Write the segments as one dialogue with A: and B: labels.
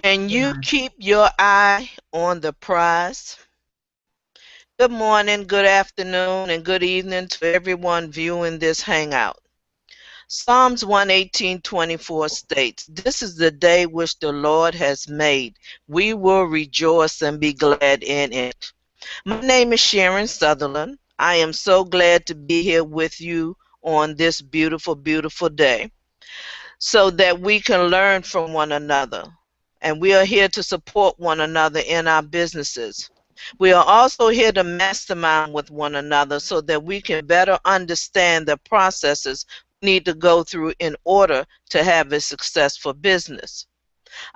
A: Can you
B: Amen.
A: keep your eye on the prize? Good morning, good afternoon, and good evening to everyone viewing this hangout. Psalms 118:24 states, "This is the day which the Lord has made. We will rejoice and be glad in it." My name is Sharon Sutherland. I am so glad to be here with you on this beautiful, beautiful day so that we can learn from one another. And we are here to support one another in our businesses. We are also here to mastermind with one another so that we can better understand the processes we need to go through in order to have a successful business.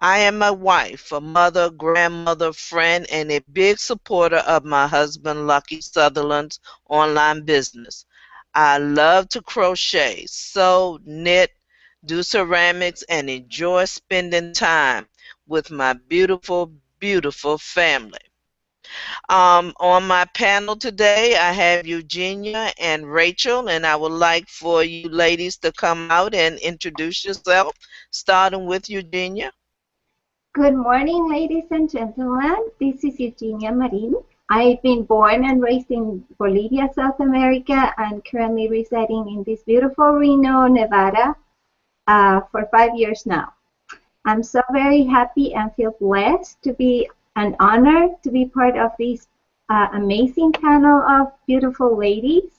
A: I am a wife, a mother, grandmother, friend, and a big supporter of my husband, Lucky Sutherland's online business. I love to crochet, sew, knit, do ceramics, and enjoy spending time with my beautiful, beautiful family. On my panel today, I have Eugenia and Rachel, and I would like for you ladies to come out and introduce yourself, starting with Eugenia.
C: Good morning, ladies and gentlemen. This is Eugenia Marin. I've been born and raised in Bolivia, South America, and currently residing in this beautiful Reno, Nevada, for 5 years now. I'm so very happy and feel blessed to be an honor to be part of this amazing panel of beautiful ladies.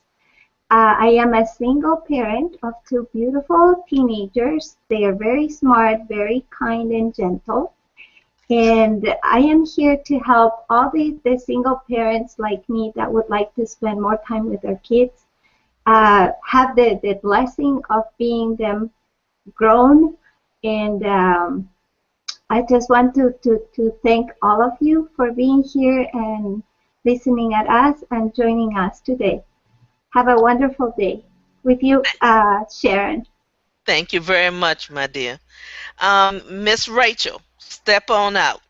C: I am a single parent of two beautiful teenagers. They are very smart, very kind, and gentle. And I am here to help all the single parents like me that would like to spend more time with their kids, have the blessing of being them grown. And I just want to thank all of you for being here and listening at us and joining us today. Have a wonderful day with you, Sharon.
A: Thank you very much, my dear. Miss Rachel, step on out.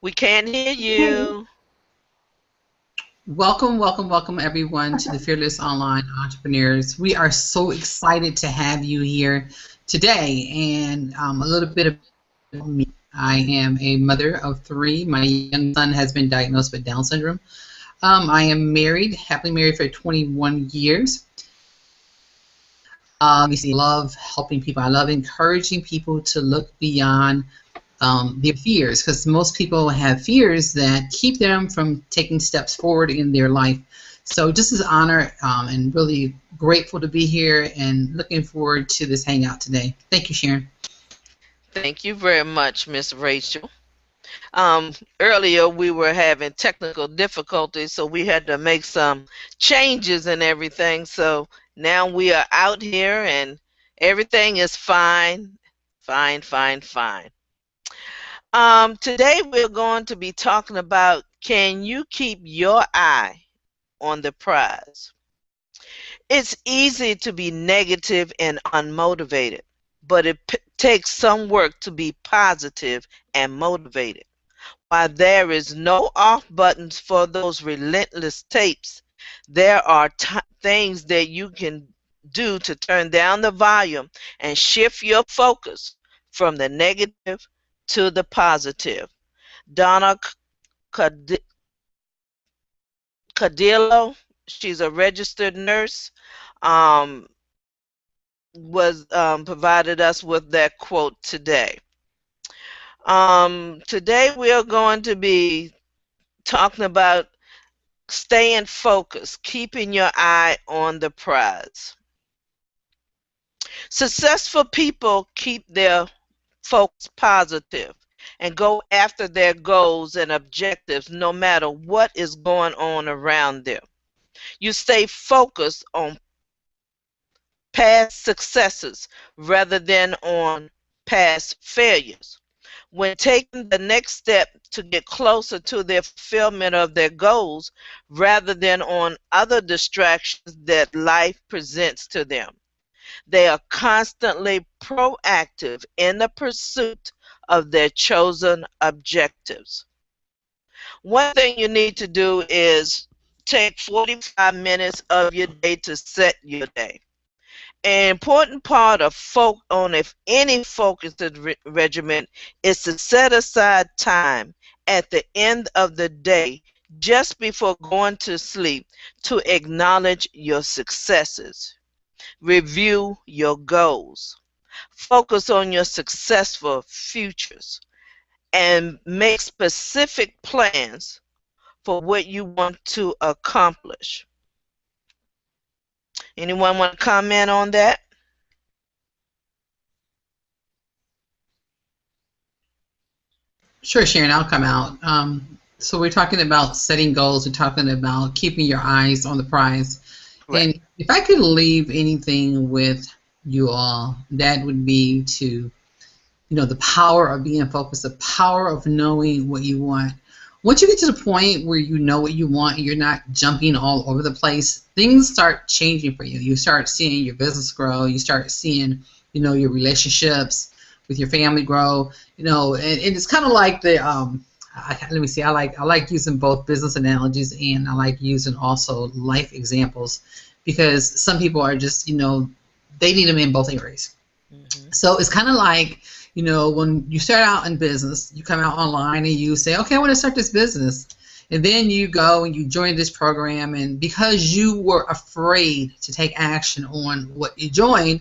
A: We can't hear you.
B: Welcome, welcome, welcome, everyone, to the Fearless Online Entrepreneurs. We are so excited to have you here today. And a little bit about me. I am a mother of three. My young son has been diagnosed with Down syndrome. I am married, happily married for 21 years. I love helping people. I love encouraging people to look beyond their fears, because most people have fears that keep them from taking steps forward in their life. So just as an honor and really grateful to be here and looking forward to this hangout today. Thank you, Sharon.
A: Thank you very much, Miss Rachel. Earlier we were having technical difficulties, so we had to make some changes and everything. So now we are out here and everything is fine, fine, fine, fine. Today we're going to be talking about, can you keep your eye on the prize? It's easy to be negative and unmotivated, but it takes some work to be positive and motivated. While there is no off buttons for those relentless tapes, there are things that you can do to turn down the volume and shift your focus from the negative to the positive. Donna Cad- Cadillo, she's a registered nurse, um, was provided us with that quote today. Today we are going to be talking about staying focused, keeping your eye on the prize. Successful people keep their focus positive and go after their goals and objectives no matter what is going on around them. You stay focused on past successes rather than on past failures. When taking the next step to get closer to their fulfillment of their goals rather than on other distractions that life presents to them. They are constantly proactive in the pursuit of their chosen objectives. One thing you need to do is take 45 minutes of your day to set your day. An important part of any focused regimen is to set aside time at the end of the day, just before going to sleep, to acknowledge your successes, review your goals, focus on your successful futures, and make specific plans for what you want to accomplish. Anyone want to comment on that?
B: Sure, Sharon, I'll come out. So we're talking about setting goals. We're talking about keeping your eyes on the prize.
A: Right.
B: And if I could leave anything with you all, that would be to, the power of being focused, the power of knowing what you want. Once you get to the point where you know what you want and you're not jumping all over the place, things start changing for you. You start seeing your business grow. You start seeing, your relationships with your family grow. And it's kind of like the let me see. I like using both business analogies, and I like using also life examples, because some people are just they need them in both areas.
A: Mm-hmm.
B: So it's kind of like, when you start out in business, you come out online and you say, okay, I want to start this business. And then you go and you join this program, and because you were afraid to take action on what you joined,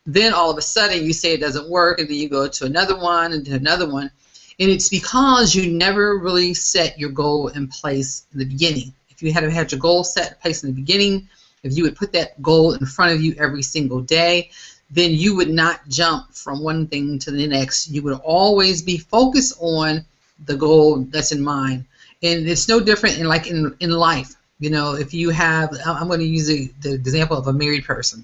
B: then all of a sudden you say it doesn't work, and then you go to another one and to another one. And it's because you never really set your goal in place in the beginning. If you had had your goal set in place in the beginning, if you would put that goal in front of you every single day, then you would not jump from one thing to the next. You would always be focused on the goal that's in mind. And it's no different in life. If you have, I'm going to use the example of a married person.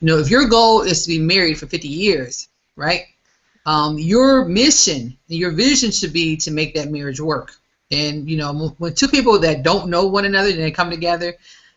B: If your goal is to be married for 50 years, right? Your mission and your vision should be to make that marriage work. And when two people that don't know one another and they come together,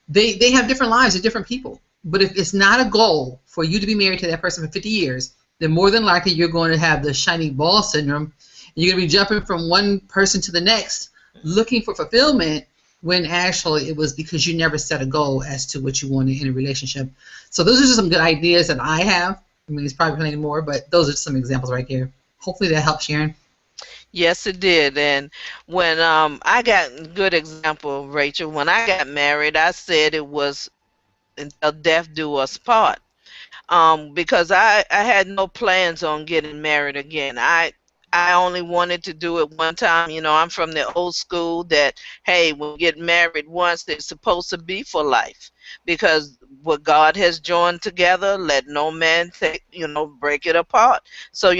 B: they have different lives, they're different people. But if it's not a goal for you to be married to that person for 50 years, then more than likely you're going to have the shiny ball syndrome. You're going to be jumping from one person to the next, looking for fulfillment, when actually it was because you never set a goal as to what you wanted in a relationship. So those are just some good ideas that I have. I mean, there's probably plenty more, but those are some examples right there. Hopefully that helps, Sharon.
A: Yes, it did. And when I got a good example, Rachel, when I got married, I said it was until death do us part. Because I had no plans on getting married again. I only wanted to do it one time. I'm from the old school that, hey, when you get married once, it's supposed to be for life. Because what God has joined together, let no man break it apart. So,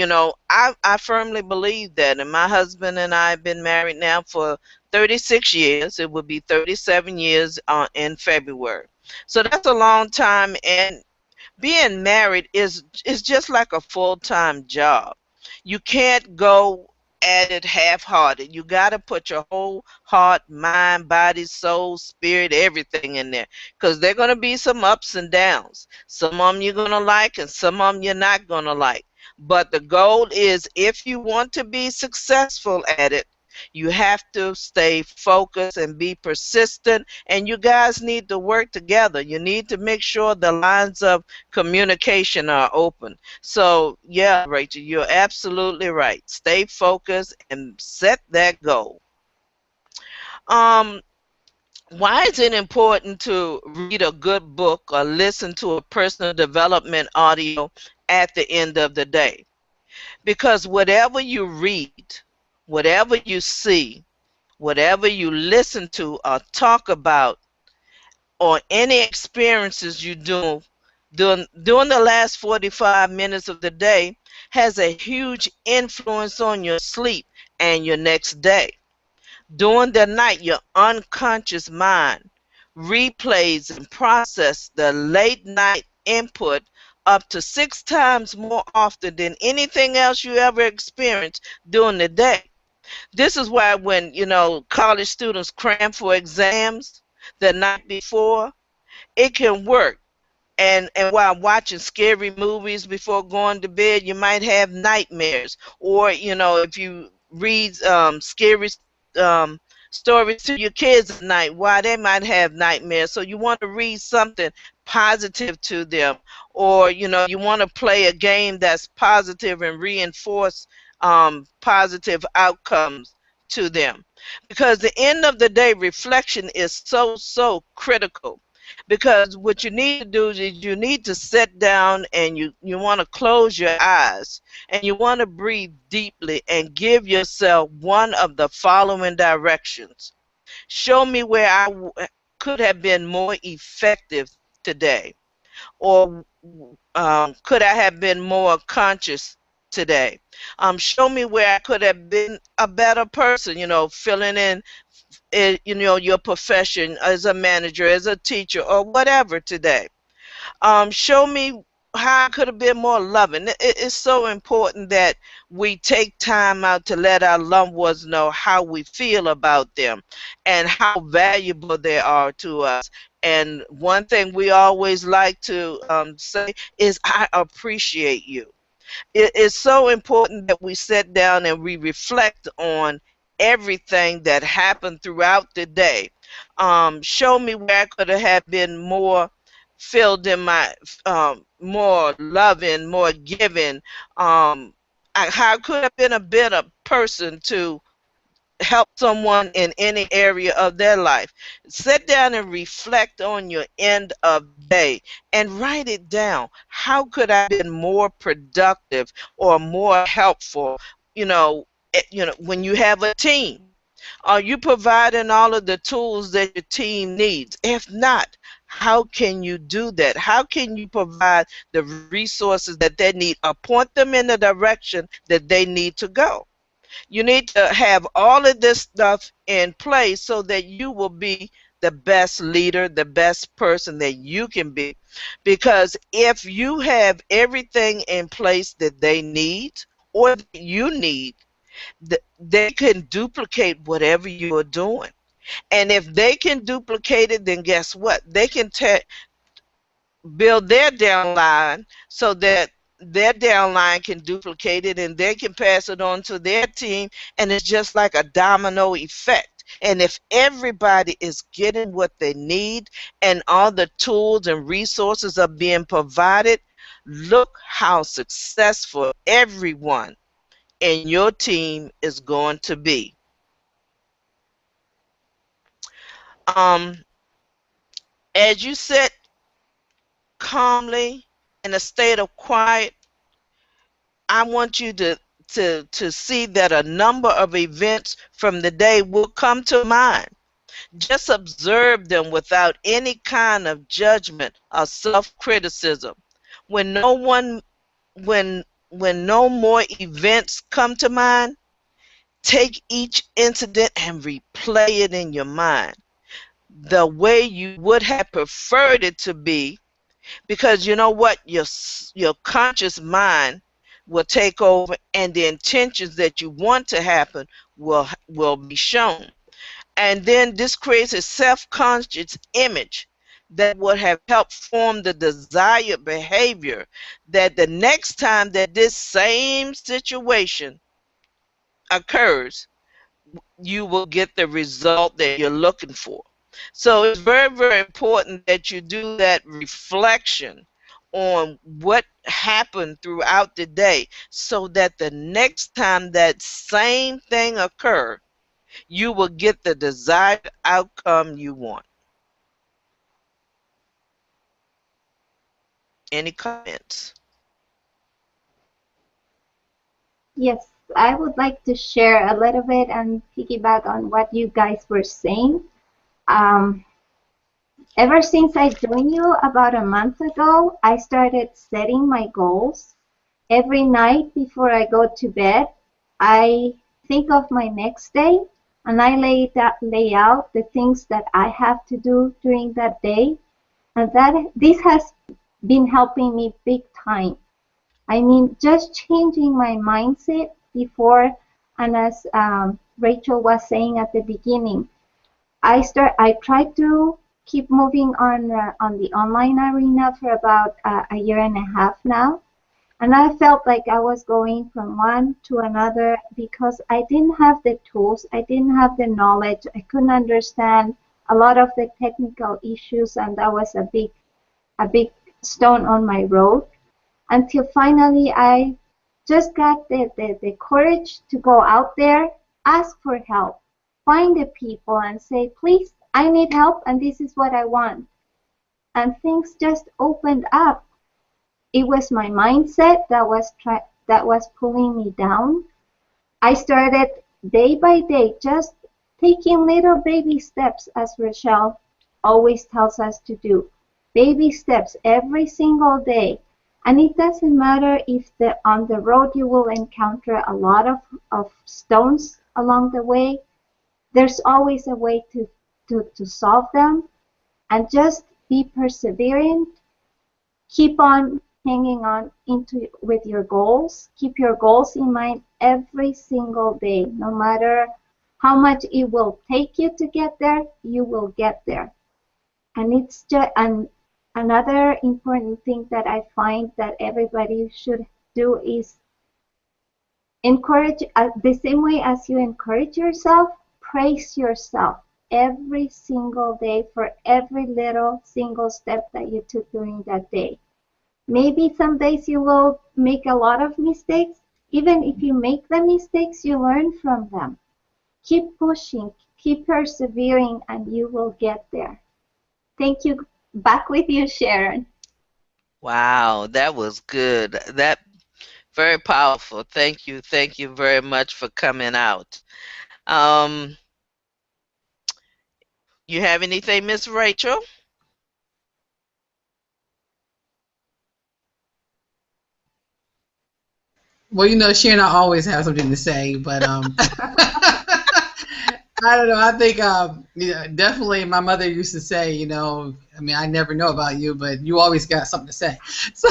A: I firmly believe that. And my husband and I have been married now for 36 years. It will be 37 years in February. So that's a long time. And being married is just like a full-time job. You can't go at it half-hearted. You got to put your whole heart, mind, body, soul, spirit, everything in there, because there are going to be some ups and downs. Some of them you're going to like, and some of them you're not going to like. But the goal is, if you want to be successful at it, you have to stay focused and be persistent, and you guys need to work together. You need to make sure the lines of communication are open. So, yeah, Rachel, you're absolutely right. Stay focused and set that goal. Why is it important to read a good book or listen to a personal development audio at the end of the day? Because whatever you read, whatever you see, whatever you listen to or talk about, or any experiences you do during the last 45 minutes of the day, has a huge influence on your sleep and your next day. During the night, your unconscious mind replays and processes the late night input up to 6 times more often than anything else you ever experienced during the day. This is why when, college students cram for exams the night before, it can work. And while watching scary movies before going to bed, you might have nightmares. Or, if you read scary stories to your kids at night while they might have nightmares. So you want to read something positive to them, or you want to play a game that's positive and reinforce positive outcomes to them. Because the end of the day, reflection is so critical. Because what you need to do is you need to sit down and you want to close your eyes and you want to breathe deeply and give yourself one of the following directions. Show me where could have been more effective today, or could I have been more conscious today? Show me where I could have been a better person, filling in your profession as a manager, as a teacher, or whatever today. Show me how I could have been more loving. It's so important that we take time out to let our loved ones know how we feel about them and how valuable they are to us. And one thing we always like to say is, I appreciate you. It is so important that we sit down and we reflect on everything that happened throughout the day. Show me where I could have been more filled in my more loving, more giving. How could I have been a better person to help someone in any area of their life? Sit down and reflect on your end of day and write it down. How could I have been more productive or more helpful? When you have a team, are you providing all of the tools that your team needs? If not, how can you do that? How can you provide the resources that they need or point them in the direction that they need to go? You need to have all of this stuff in place so that you will be the best leader, the best person that you can be. Because if you have everything in place that they need or that you need, they can duplicate whatever you are doing. And if they can duplicate it, then guess what? They can build their downline so that their downline can duplicate it and they can pass it on to their team, and it's just like a domino effect. And if everybody is getting what they need and all the tools and resources are being provided, look how successful everyone in your team is going to be. As you sit calmly in a state of quiet, I want you to see that a number of events from the day will come to mind. Just observe them without any kind of judgment or self-criticism. When no one when no more events come to mind, take each incident and replay it in your mind the way you would have preferred it to be, because you know what, your conscious mind will take over and the intentions that you want to happen will be shown. And then this creates a self-conscious image that would have helped form the desired behavior, that the next time that this same situation occurs, you will get the result that you're looking for. So it's very important that you do that reflection on what happened throughout the day, so that the next time that same thing occurs, you will get the desired outcome you want. Any comments?
C: Yes, I would like to share a little bit and piggyback on what you guys were saying. Ever since I joined you about a month ago, I started setting my goals. Every night before I go to bed, I think of my next day and I lay out the things that I have to do during that day. And this has been helping me big time. I mean, just changing my mindset before, and as Rachel was saying at the beginning, I try to keep moving on the online arena for about a year and a half now, And I felt like I was going from one to another because I didn't have the tools, I didn't have the knowledge, I couldn't understand a lot of the technical issues, and that was a big stone on my road until finally I just got the courage to go out there, ask for help, find the people and say, please, I need help and this is what I want. And things just opened up. It was my mindset that was pulling me down. I started day by day just taking little baby steps, as Rochelle always tells us to do. Baby steps every single day. And it doesn't matter if on the road you will encounter a lot of stones along the way. There's always a way to solve them. And just be perseverant. Keep on hanging on with your goals. Keep your goals in mind every single day. No matter how much it will take you to get there, you will get there. And it's just another important thing that I find that everybody should do is encourage, the same way as you encourage yourself, praise yourself every single day for every little single step that you took during that day. Maybe some days you will make a lot of mistakes. Even if you make the mistakes, you learn from them. Keep pushing, keep persevering, and you will get there. Thank you. Back with you, Sharon.
A: Wow, that was good. That very powerful. Thank you very much for coming out. You have anything, Miss Rachel?
B: Well, you know, Sharon, I always have something to say, but I don't know. I think definitely my mother used to say, you know, I mean, I never know about you, but you always got something to say. So,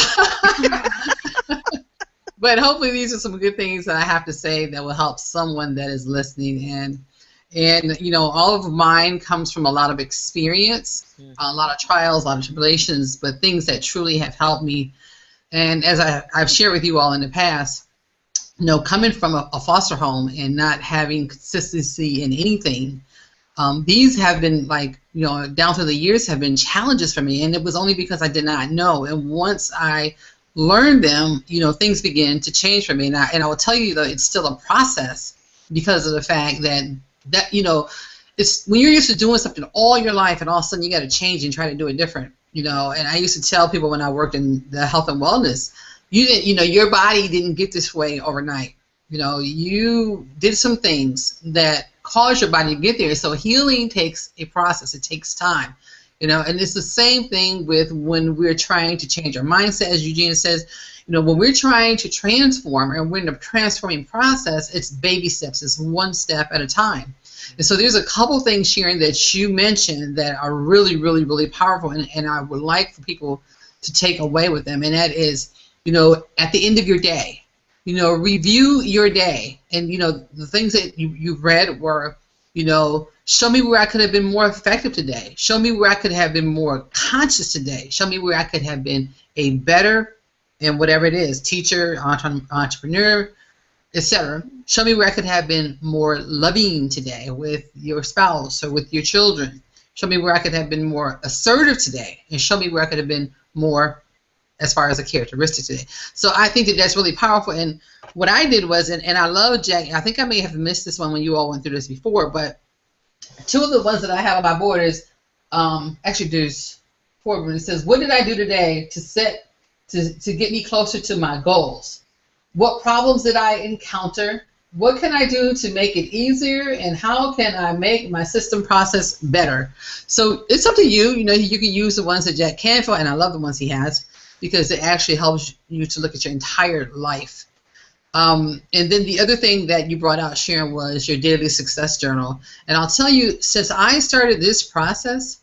B: but hopefully these are some good things that I have to say that will help someone that is listening. And you know, all of mine comes from a lot of experience, a lot of trials, a lot of tribulations, but things that truly have helped me. And as I've shared with you all in the past, you know, coming from a foster home and not having consistency in anything, these have been, like, you know, down through the years have been challenges for me, and it was only because I did not know. And once I learned them, you know, things began to change for me. And I will tell you that it's still a process because of the fact that you know, it's when you're used to doing something all your life and all of a sudden you got to change and try to do it different, you know. And I used to tell people when I worked in the health and wellness, you know, your body didn't get this way overnight. You know, you did some things that caused your body to get there. So healing takes a process. It takes time, you know. And it's the same thing with when we're trying to change our mindset, as Eugenia says. You know, when we're trying to transform and we're in a transforming process, it's baby steps. It's one step at a time. And so there's a couple things, Sharon, that you mentioned that are really, really, really powerful, and I would like for people to take away with them. And that is, you know, at the end of your day, you know, review your day. And, you know, the things that you've read were, you know, show me where I could have been more effective today. Show me where I could have been more conscious today. Show me where I could have been a better, and whatever it is, teacher, entrepreneur, etc. Show me where I could have been more loving today with your spouse or with your children. Show me where I could have been more assertive today, and show me where I could have been more as far as a characteristic today. So I think that that's really powerful. And what I did was, and I love Jack, I think I may have missed this one when you all went through this before, but two of the ones that I have on my board is, actually there's four, but it says, what did I do today to get me closer to my goals? What problems did I encounter? What can I do to make it easier? And how can I make my system process better? So it's up to you. You know, you can use the ones that Jack Canfield, and I love the ones he has, because it actually helps you to look at your entire life. And then the other thing that you brought out, Sharon, was your daily success journal. And I'll tell you, since I started this process,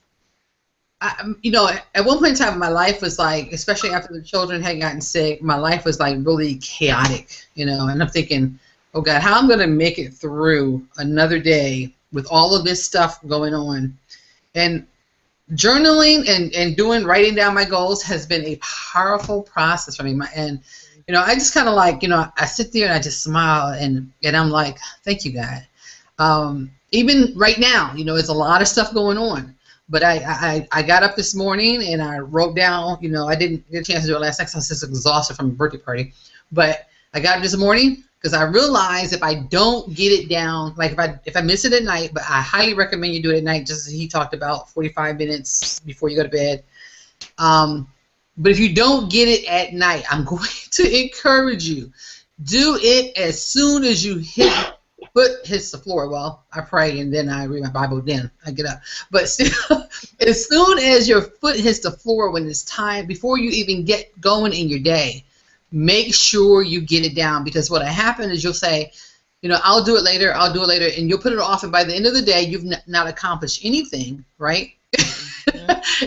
B: you know, at one point in time, my life was like, especially after the children had gotten sick, my life was like really chaotic, you know. And I'm thinking, oh God, how I'm going to make it through another day with all of this stuff going on. And journaling and writing down my goals has been a powerful process for me. And I just kind of like, I sit there and I just smile and I'm like, thank you, God. Even right now, it's a lot of stuff going on. But I got up this morning and I wrote down, I didn't get a chance to do it last night because I was just exhausted from a birthday party. But I got up this morning because I realized if I don't get it down, like if I miss it at night, but I highly recommend you do it at night, just as he talked about, 45 minutes before you go to bed. But if you don't get it at night, I'm going to encourage you. Do it as soon as you foot hits the floor. Well, I pray and then I read my Bible, then I get up. But still, as soon as your foot hits the floor, when it's time, before you even get going in your day, make sure you get it down, because what will happen is you'll say, I'll do it later, and you'll put it off, and by the end of the day, you've not accomplished anything, right?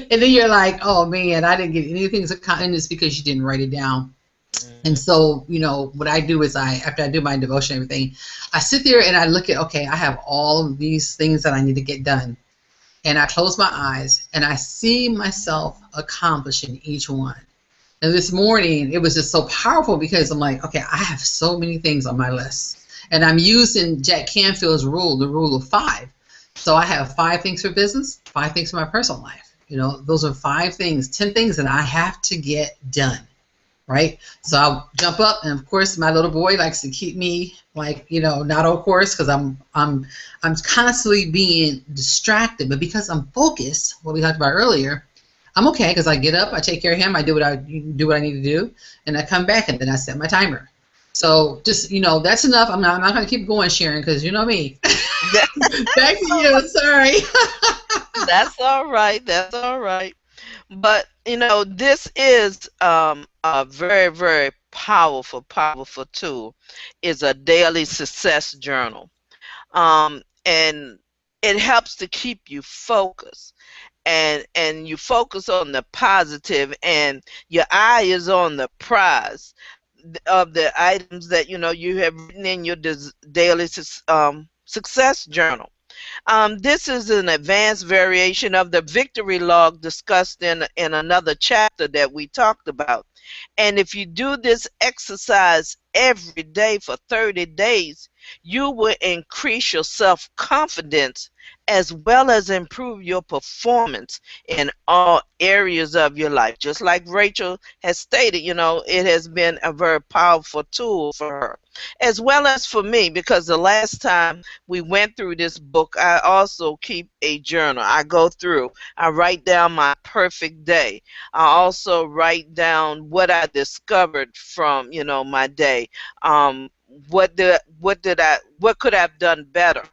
B: And then you're like, oh man, I didn't get anything, and it's because you didn't write it down. And so, what I do is after I do my devotion and everything, I sit there and I look at, okay, I have all of these things that I need to get done. And I close my eyes and I see myself accomplishing each one. And this morning, it was just so powerful because I'm like, okay, I have so many things on my list. And I'm using Jack Canfield's rule, the rule of 5. So I have 5 things for business, 5 things for my personal life. Those are 5 things, 10 things that I have to get done. Right? So I'll jump up, and of course my little boy likes to keep me not on course, because I'm constantly being distracted. But because I'm focused, what we talked about earlier, I'm okay, because I get up, I take care of him, I do what I need to do, and I come back and then I set my timer. So just that's enough. I'm not going to keep going, Sharon, because you know me. Back to you. Sorry.
A: That's all right. That's all right. But this is a very, very powerful tool. Is a daily success journal, and it helps to keep you focused, and you focus on the positive, and your eye is on the prize of the items that you have written in your daily success journal. This is an advanced variation of the victory log discussed in another chapter that we talked about. And if you do this exercise every day for 30 days, you will increase your self-confidence as well as improve your performance in all areas of your life. Just like Rachel has stated, it has been a very powerful tool for her, as well as for me, because the last time we went through this book, I also keep a journal. I go through, I write down my perfect day. I also write down what I discovered from, my day. What could I have done better?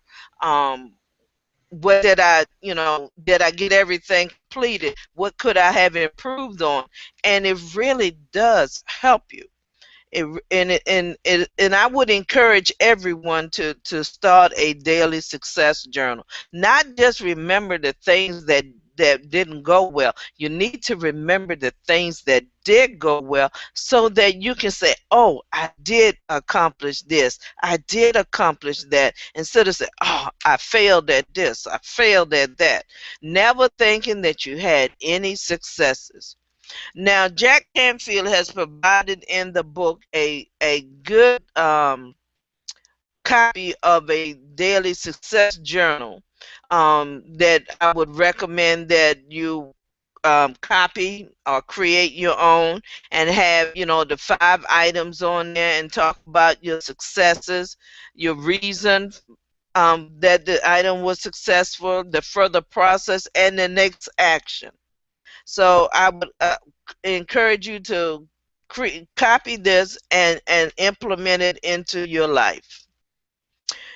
A: What did did I get everything completed? What could I have improved on? And it really does help you. And I would encourage everyone to start a daily success journal. Not just remember the things that didn't go well. You need to remember the things that did go well, so that you can say, oh, I did accomplish this, I did accomplish that, instead of saying, oh, I failed at this, I failed at that. Never thinking that you had any successes. Now, Jack Canfield has provided in the book a good copy of a daily success journal that I would recommend that you copy or create your own, and have the 5 items on there, and talk about your successes, your reason that the item was successful, the further process, and the next action. So I would encourage you to copy this and implement it into your life.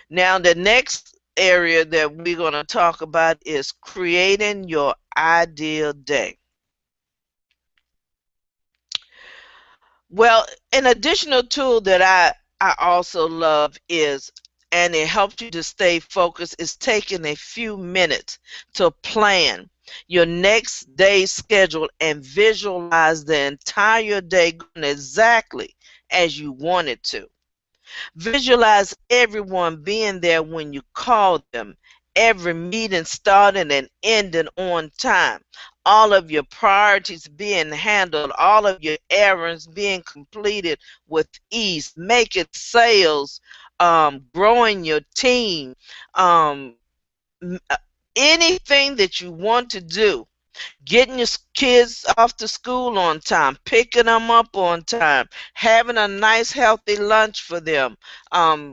A: Now, the next area that we're going to talk about is creating your ideal day. Well, an additional tool that I also love is, and it helps you to stay focused, is taking a few minutes to plan your next day's schedule and visualize the entire day going exactly as you want it to. Visualize everyone being there when you call them, every meeting starting and ending on time. all of your priorities being handled, all of your errands being completed with ease, making sales, growing your team, um, anything that you want to do, getting your kids off to school on time, picking them up on time, having a nice healthy lunch for them,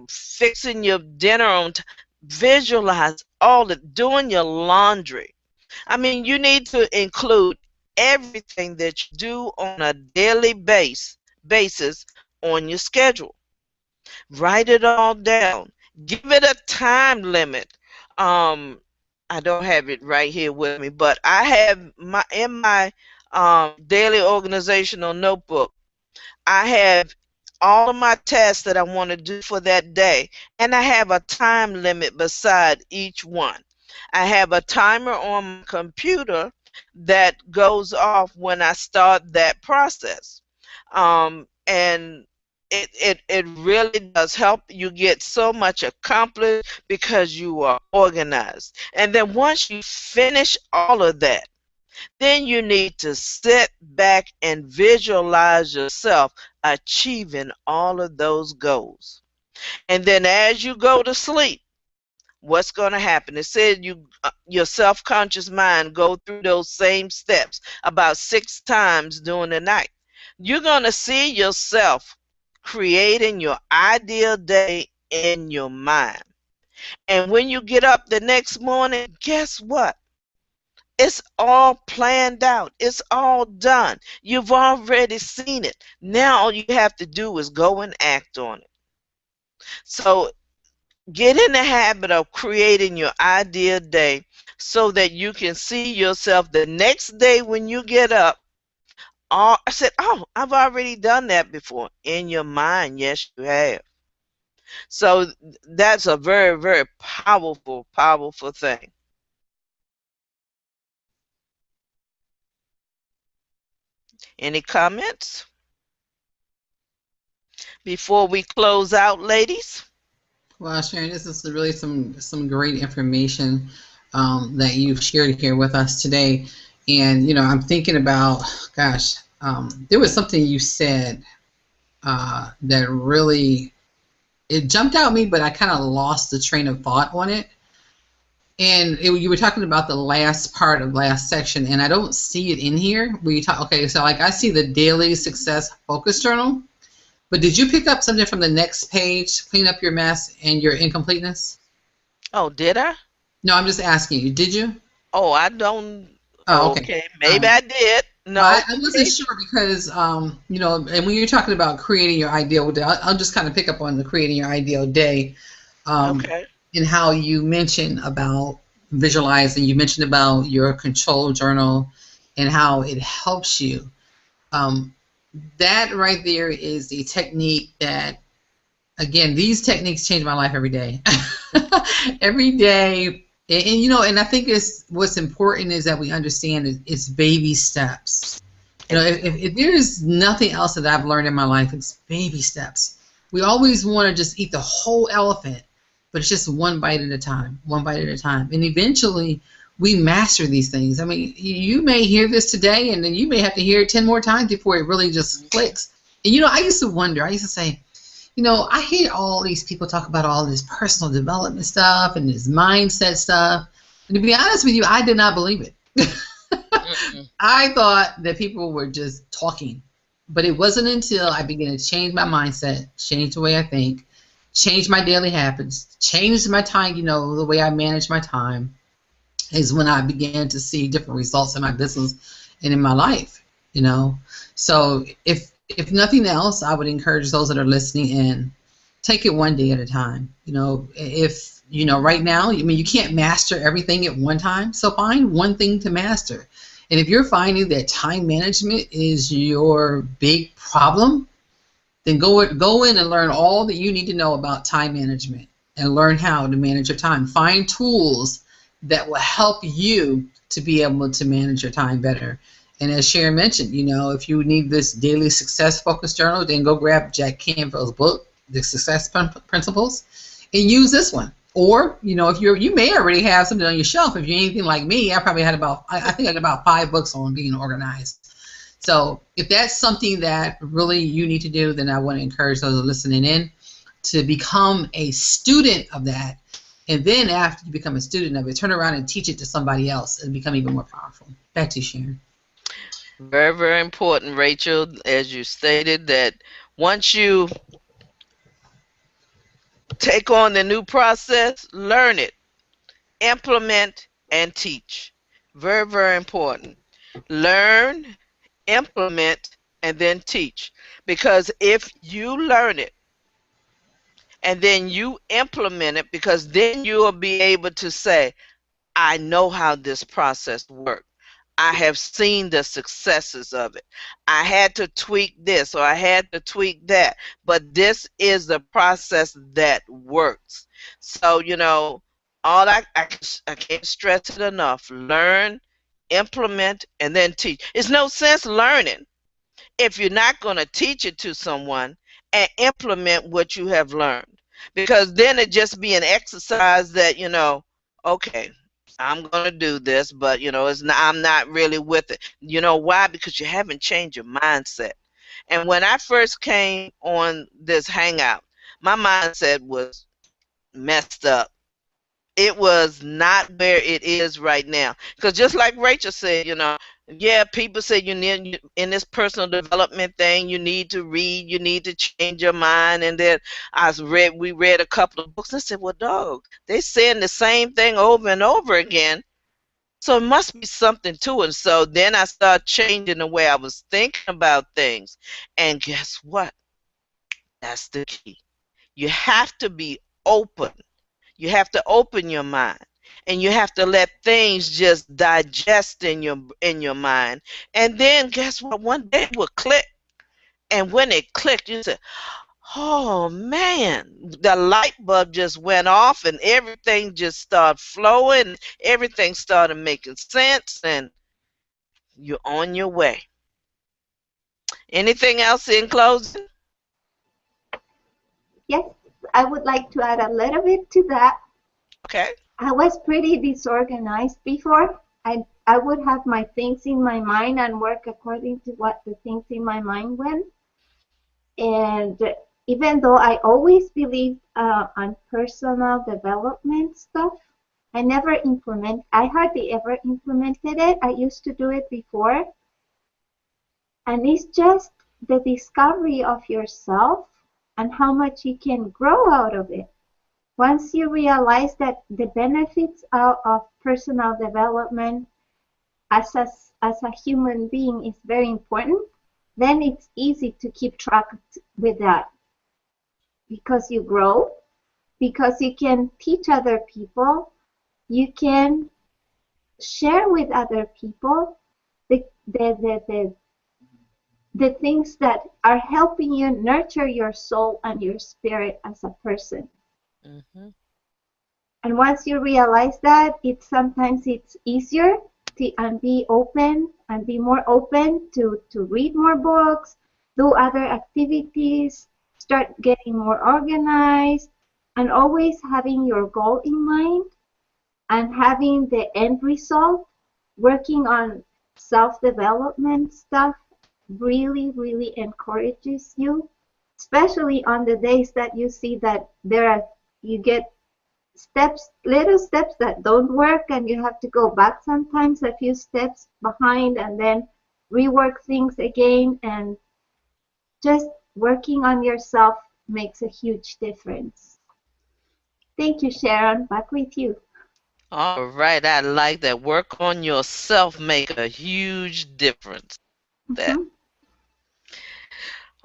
A: fixing your dinner on time. Visualize all it, doing your laundry. I mean, you need to include everything that you do on a daily basis on your schedule. Write it all down. Give it a time limit. Um, I don't have it right here with me, but I have my in my daily organizational notebook. I have all of my tasks that I want to do for that day, and I have a time limit beside each one. I have a timer on my computer that goes off when I start that process. And it really does help you get so much accomplished because you are organized. And then once you finish all of that, then you need to sit back and visualize yourself achieving all of those goals. And then as you go to sleep, what's going to happen? It said your self-conscious mind go through those same steps about 6 times during the night. You're going to see yourself creating your ideal day in your mind. And when you get up the next morning, guess what? It's all planned out. It's all done. You've already seen it. Now all you have to do is go and act on it. So get in the habit of creating your ideal day so that you can see yourself the next day when you get up. I said, oh, I've already done that before. In your mind, yes, you have. So that's a very, very powerful, powerful thing. Any comments before we close out, ladies?
B: Well, Sharon, this is really some great information that you've shared here with us today. And, you know, I'm thinking about, gosh, there was something you said that really, it jumped out at me, but I kind of lost the train of thought on it. And you were talking about the last part of last section, and I don't see it in here. Okay, so like I see the Daily Success Focus Journal, but did you pick up something from the next page, clean up your mess and your incompleteness?
A: Oh, did I?
B: No, I'm just asking you. Did you?
A: Oh, I don't.
B: Oh, okay.
A: Maybe I did. No,
B: I wasn't sure because, you know, and when you're talking about creating your ideal day, I'll just kind of pick up on the creating your ideal day.
A: Okay.
B: And how you mentioned about visualizing, you mentioned about your control journal and how it helps you. That right there is a technique that, again, these techniques change my life every day. Every day. And you know, and I think what's important is that we understand it's baby steps. You know, if there's nothing else that I've learned in my life, it's baby steps. We always want to just eat the whole elephant, but it's just one bite at a time, one bite at a time. And eventually, we master these things. I mean, you may hear this today, and then you may have to hear it 10 more times before it really just clicks. And, you know, I used to wonder, I used to say, you know, I hear all these people talk about all this personal development stuff and this mindset stuff. And to be honest with you, I did not believe it. I thought that people were just talking. But it wasn't until I began to change my mindset, change the way I think, change my daily habits, change my time, you know, the way I manage my time, is when I began to see different results in my business and in my life, you know. So if nothing else, I would encourage those that are listening in, take it one day at a time. You know, if, you know, right now, I mean, you can't master everything at one time, so find one thing to master. And if you're finding that time management is your big problem, then go in and learn all that you need to know about time management and learn how to manage your time. Find tools that will help you to be able to manage your time better. And as Sharon mentioned, you know, if you need this daily success focus journal, then go grab Jack Canfield's book, The Success Principles, and use this one. Or, if you may already have something on your shelf. If you're anything like me, I probably had I think I had about 5 books on being organized. So if that's something that really you need to do, then I want to encourage those listening in to become a student of that. And then after you become a student of it, turn around and teach it to somebody else and become even more powerful. Back to you, Sharon.
A: Very, very important, Rachel, as you stated, that once you take on the new process, learn it, implement, and teach. Very, very important. Learn, implement, and then teach. Because if you learn it and then you implement it, because then you will be able to say, I know how this process works. I have seen the successes of it. I had to tweak this or I had to tweak that, but this is the process that works. So, all I can't stress it enough. Learn, implement, and then teach. It's no sense learning if you're not going to teach it to someone and implement what you have learned. Because then it just be an exercise that, okay, I'm going to do this, but, I'm not really with it. You know why? Because you haven't changed your mindset. And when I first came on this hangout, my mindset was messed up. It was not where it is right now. Because just like Rachel said, yeah, people say you need, in this personal development thing, you need to read, you need to change your mind. And then we read a couple of books and I said, well, dog, they saying the same thing over and over again. So it must be something to it. So then I started changing the way I was thinking about things. And guess what? That's the key. You have to be open. You have to open your mind, and you have to let things just digest in your mind. And then guess what? One day it will click. And when it clicked, you say, oh man, the light bulb just went off and everything just started flowing. Everything started making sense, and you're on your way. Anything else in closing?
C: Yes, I would like to add a little bit to that.
A: Okay.
C: I was pretty disorganized before. I would have my things in my mind and work according to what the things in my mind went. And even though I always believed on personal development stuff, I hardly ever implemented it. I used to do it before. And it's just the discovery of yourself and how much you can grow out of it. Once you realize that the benefits of personal development as a human being is very important, then it's easy to keep track with that. Because you grow, because you can teach other people, you can share with other people the things that are helping you nurture your soul and your spirit as a person. Mm-hmm. And once you realize that, sometimes it's easier and be open and be more open to read more books, do other activities, start getting more organized, and always having your goal in mind and having the end result, working on self-development stuff really, really encourages you, especially on the days that you see that you get little steps that don't work, and you have to go back sometimes a few steps behind and then rework things again. And just working on yourself makes a huge difference. Thank you, Sharon. Back with you.
A: All right, I like that. Work on yourself make a huge difference. Mm-hmm.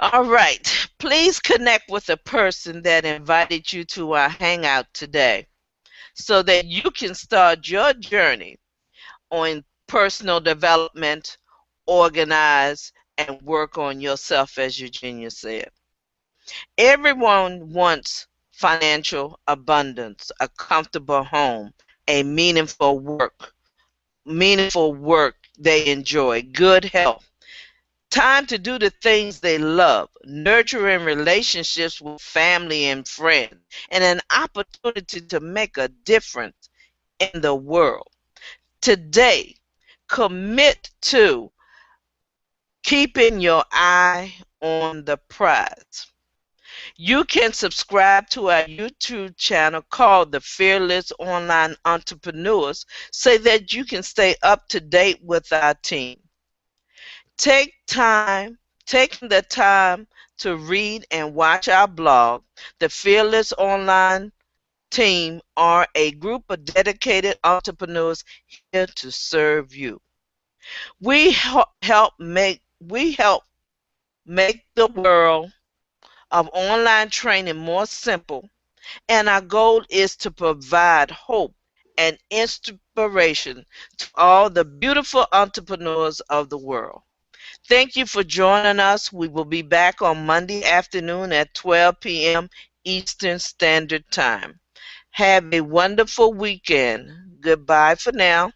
A: All right, please connect with the person that invited you to our hangout today so that you can start your journey on personal development, organize, and work on yourself, as Eugenia said. Everyone wants financial abundance, a comfortable home, a meaningful work they enjoy, good health, time to do the things they love, nurturing relationships with family and friends, and an opportunity to make a difference in the world. Today, commit to keeping your eye on the prize. You can subscribe to our YouTube channel called The Fearless Online Entrepreneurs so that you can stay up to date with our team. Taking the time to read and watch our blog. The Fearless Online team are a group of dedicated entrepreneurs here to serve you. We help make the world of online training more simple, and our goal is to provide hope and inspiration to all the beautiful entrepreneurs of the world. Thank you for joining us. We will be back on Monday afternoon at 12 p.m. Eastern Standard Time. Have a wonderful weekend. Goodbye for now.